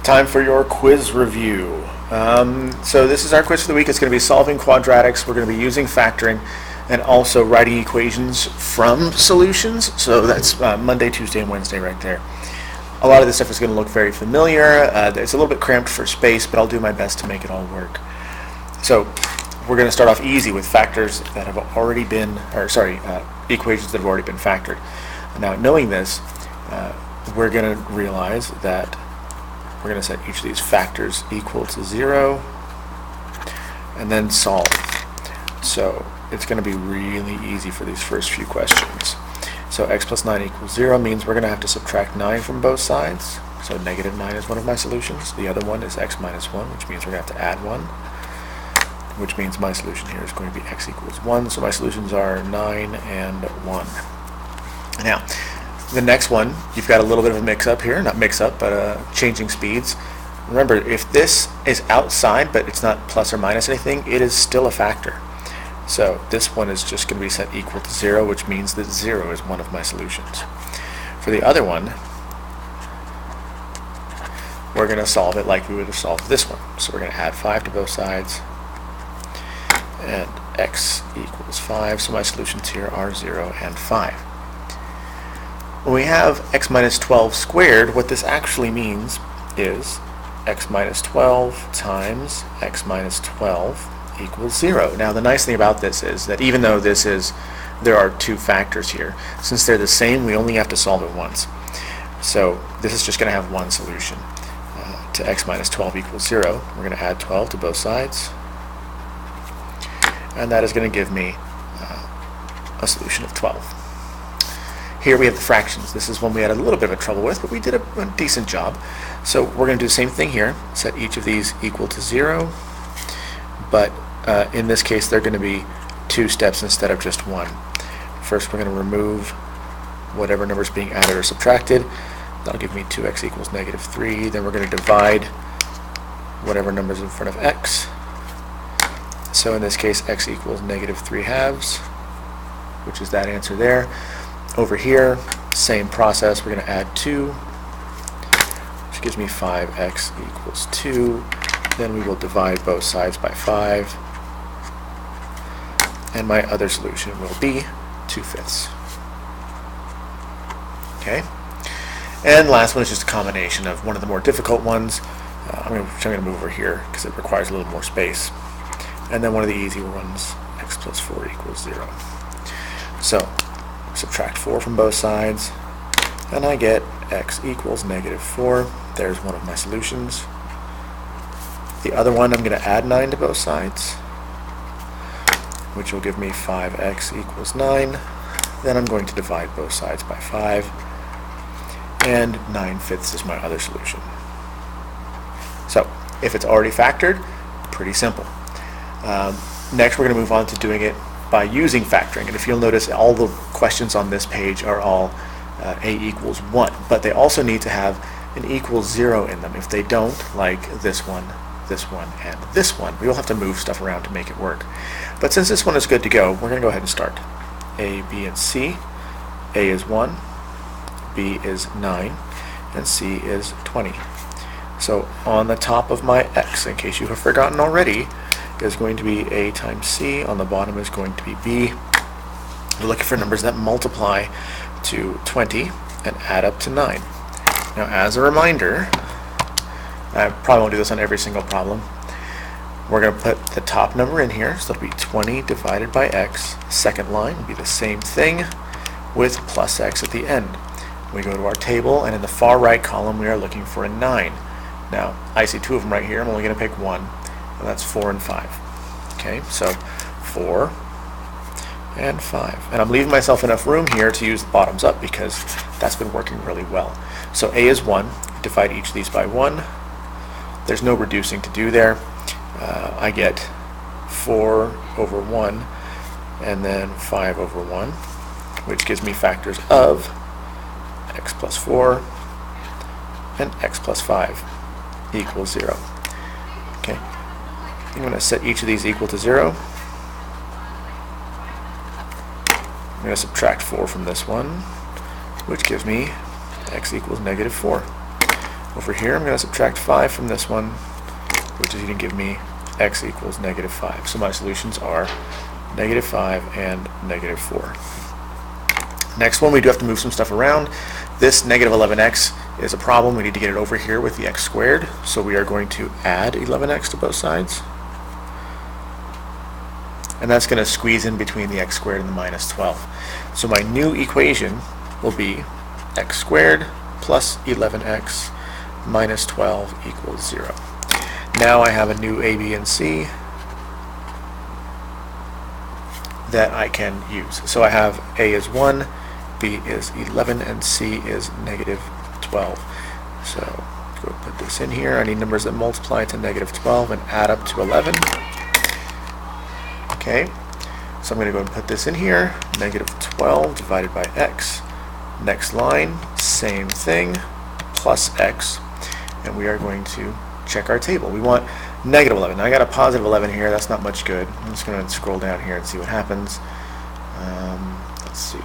Time for your quiz review. So this is our quiz for the week. It's going to be solving quadratics. We're going to be using factoring and also writing equations from solutions. So that's Monday, Tuesday, and Wednesday right there. A lot of this stuff is going to look very familiar. It's a little bit cramped for space, but I'll do my best to make it all work. So we're going to start off easy with factors that have already been, equations that have already been factored. Now, knowing this, we're going to realize that we're going to set each of these factors equal to 0 and then solve. So it's going to be really easy for these first few questions. So x plus 9 equals 0 means we're going to have to subtract 9 from both sides. So negative 9 is one of my solutions. The other one is x minus 1, which means we're going to have to add 1, which means my solution here is going to be x equals 1. So my solutions are 9 and 1. Now, the next one, you've got a little bit of a mix-up here. Not mix-up, but changing speeds. Remember, if this is outside, but it's not plus or minus anything, it is still a factor. So this one is just going to be set equal to 0, which means that 0 is one of my solutions. For the other one, we're going to solve it like we would have solved this one. So we're going to add 5 to both sides, and x equals 5. So my solutions here are 0 and 5. When we have x minus 12 squared, what this actually means is x minus 12 times x minus 12 equals 0. Now the nice thing about this is that even though there are two factors here, since they're the same, we only have to solve it once. So this is just going to have one solution. To x minus 12 equals 0, we're going to add 12 to both sides, and that is going to give me a solution of 12. Here we have the fractions. This is one we had a little bit of a trouble with, but we did a decent job. So we're going to do the same thing here, set each of these equal to 0, but in this case they're going to be 2 steps instead of just 1. First we're going to remove whatever number is being added or subtracted. That'll give me 2x equals negative 3. Then we're going to divide whatever number is in front of x. So in this case x equals negative 3 halves, which is that answer there. Over here, same process, we're going to add 2, which gives me 5x equals 2. Then we will divide both sides by 5, and my other solution will be 2/5. Okay? And the last one is just a combination of one of the more difficult ones. I'm going to move over here because it requires a little more space. And then one of the easy ones, x plus 4 equals 0. So subtract 4 from both sides, and I get x equals negative 4. There's one of my solutions. The other one, I'm going to add 9 to both sides, which will give me 5x equals 9. Then I'm going to divide both sides by 5, and 9/5 is my other solution. So if it's already factored, pretty simple. Next we're going to move on to doing it by using factoring, and if you'll notice, all the questions on this page are all a equals 1, but they also need to have an equals 0 in them. If they don't, like this one, and this one, we will have to move stuff around to make it work. But since this one is good to go, we're going to go ahead and start. A, B, and C. A is 1, B is 9, and C is 20. So on the top of my x, in case you have forgotten already, is going to be A times C. On the bottom is going to be B. We're looking for numbers that multiply to 20 and add up to 9. Now, as a reminder, I probably won't do this on every single problem. We're going to put the top number in here, so it'll be 20 divided by x. Second line will be the same thing with plus x at the end. We go to our table, and in the far right column we are looking for a 9. Now, I see 2 of them right here. I'm only going to pick 1. And that's 4 and 5. Okay, so 4 and 5. And I'm leaving myself enough room here to use the bottoms up because that's been working really well. So A is 1. Divide each of these by 1. There's no reducing to do there. I get 4 over 1 and then 5 over 1, which gives me factors of x plus 4 and x plus 5 equals 0. Okay. I'm going to set each of these equal to 0. I'm going to subtract 4 from this one, which gives me x equals negative 4. Over here, I'm going to subtract 5 from this one, which is going to give me x equals negative 5. So my solutions are negative 5 and negative 4. Next one, we do have to move some stuff around. This negative 11x is a problem. We need to get it over here with the x squared. So we are going to add 11x to both sides. And that's going to squeeze in between the x squared and the minus 12. So my new equation will be x squared plus 11x minus 12 equals 0. Now I have a new a, b, and c that I can use. So I have a is 1, b is 11, and c is negative 12. So go put this in here. I need numbers that multiply to negative 12 and add up to 11. Okay, so I'm going to go and put this in here. Negative 12 divided by x. Next line, same thing, plus x. And we are going to check our table. We want negative 11. Now I got a positive 11 here. That's not much good. I'm just going to scroll down here and see what happens. Let's see.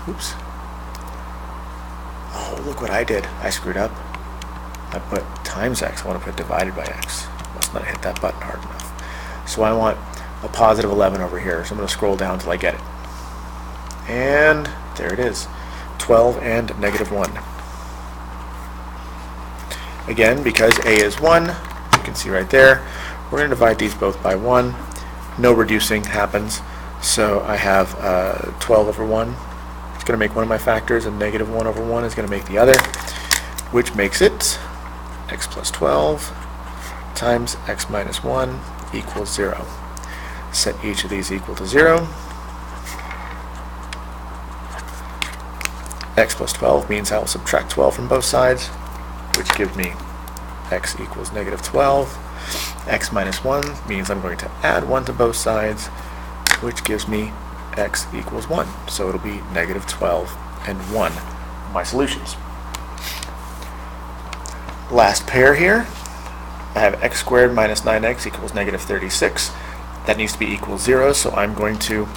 Oops. Oh, look what I did. I screwed up. I put times x. I want to put divided by x. Must not hit that button hard enough. So I want a positive 11 over here. So I'm going to scroll down until I get it. And there it is. 12 and negative 1. Again, because a is 1, you can see right there, we're going to divide these both by 1. No reducing happens. So I have 12 over 1. It's going to make one of my factors, and negative 1 over 1 is going to make the other, which makes it x plus 12 times x minus 1 equals 0. Set each of these equal to 0. X plus 12 means I will subtract 12 from both sides, which gives me x equals negative 12. X minus 1 means I'm going to add 1 to both sides, which gives me x equals 1. So it'll be negative 12 and 1, my solutions. Last pair here, I have x squared minus 9x equals negative 36. That needs to be equal 0, so I'm going to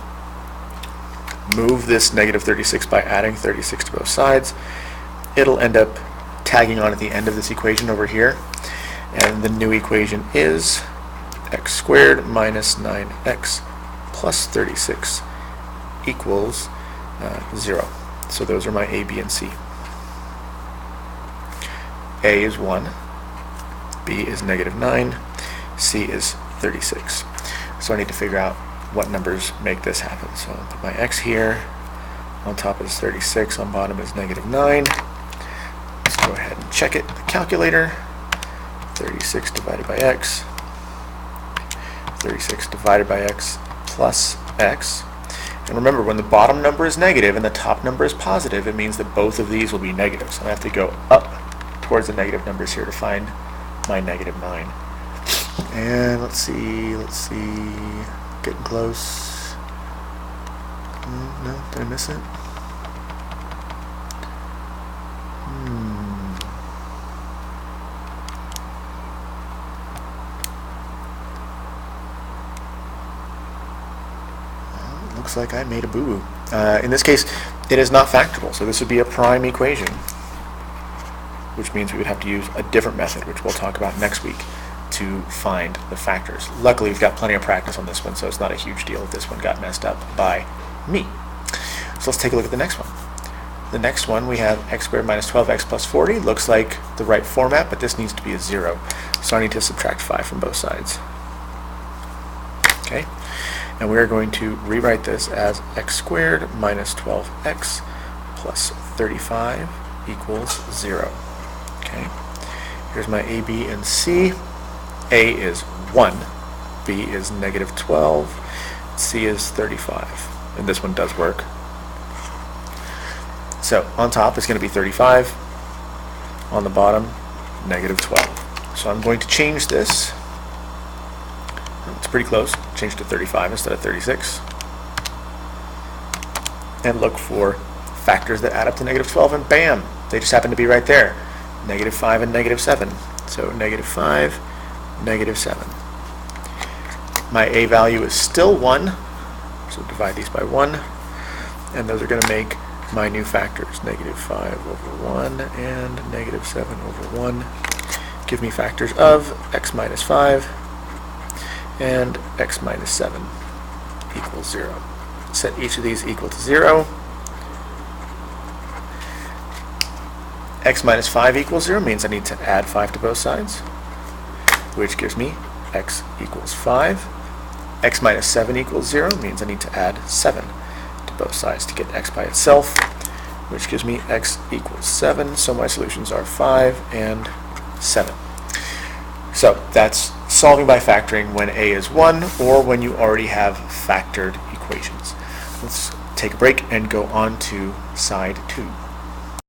move this negative 36 by adding 36 to both sides. It'll end up tagging on at the end of this equation over here, and the new equation is x squared minus 9x plus 36 equals 0. So those are my a, b, and c. A is 1, b is negative 9, c is 36. So I need to figure out what numbers make this happen. So I'll put my x here, on top is 36, on bottom is negative 9. Let's go ahead and check it with the calculator. 36 divided by x, 36 divided by x plus x. And remember, when the bottom number is negative and the top number is positive, it means that both of these will be negative. So I have to go up towards the negative numbers here to find my negative 9. And let's see, getting close. No, did I miss it? Well, looks like I made a boo-boo. In this case, it is not factorable, so this would be a prime equation, which means we would have to use a different method, which we'll talk about next week, to find the factors. Luckily, we've got plenty of practice on this one, so it's not a huge deal if this one got messed up by me. So let's take a look at the next one. The next one, we have x squared minus 12x plus 40. Looks like the right format, but this needs to be a 0. So I need to subtract 5 from both sides. Okay, and we're going to rewrite this as x squared minus 12x plus 35 equals 0. Okay, here's my a, b, and c. A is 1, b is negative 12, c is 35. And this one does work. So on top it's going to be 35, on the bottom negative 12. So I'm going to change this. It's pretty close. Change to 35 instead of 36. And look for factors that add up to negative 12, and bam, they just happen to be right there. Negative 5 and negative 7. So negative 5, negative 7. My a value is still 1, so divide these by 1, and those are going to make my new factors, negative 5 over 1 and negative 7 over 1, give me factors of x minus 5 and x minus 7 equals 0. Set each of these equal to 0. X minus 5 equals 0 means I need to add 5 to both sides, which gives me x equals 5. X minus 7 equals 0 means I need to add 7 to both sides to get x by itself, which gives me x equals 7. So my solutions are 5 and 7. So that's solving by factoring when a is 1 or when you already have factored equations. Let's take a break and go on to side 2.